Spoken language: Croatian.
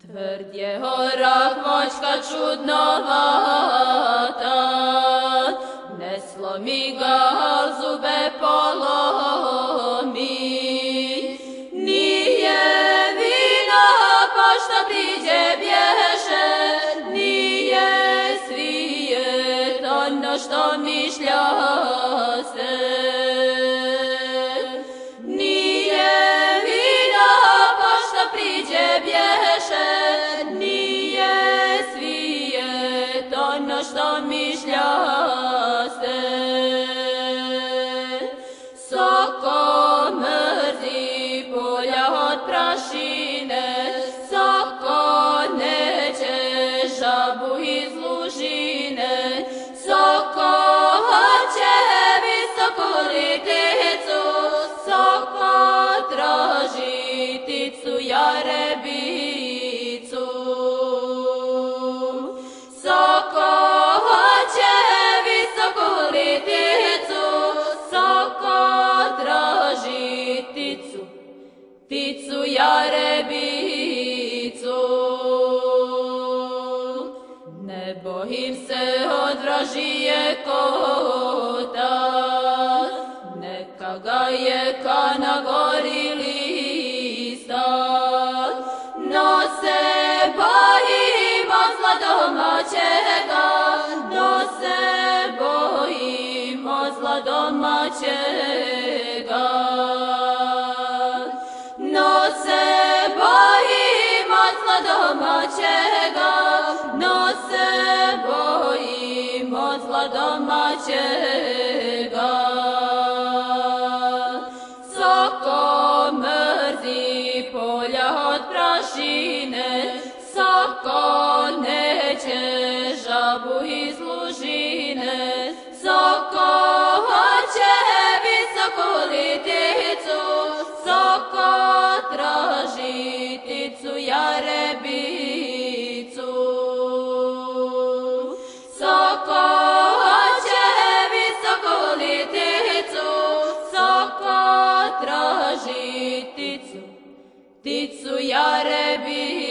Tvrd je orah, voćka čudnovata, ne slomi ga, al zube polomi. Nije vina, pa šta priđe bješe, nije svijet ono što mišlja se. Nije vina, pa šta priđe bješe, nije svijet ono što mišlja se. Soko mrzi polja od prašine, soko neće žabu iz lužine, soko hoće visoku liticu, soko traži ticu jarebicu. Soko hoće visoku liticu, soko traži ticu jarebicu. Ne bojim se od vražije kota, neka ga je kana gori lista, no se bojim od zla domaćega, no se bojim od zla domaćega. No se bojim od zla domaćega, no se bojim od zla domaćega. Soko mrzi polja od prašine, soko neće žabu iz lužine, soko hoće visoku liticu, soko traži ticu jarebicu. Soko hoće visoku liticu, soko traži ticu jarebicu.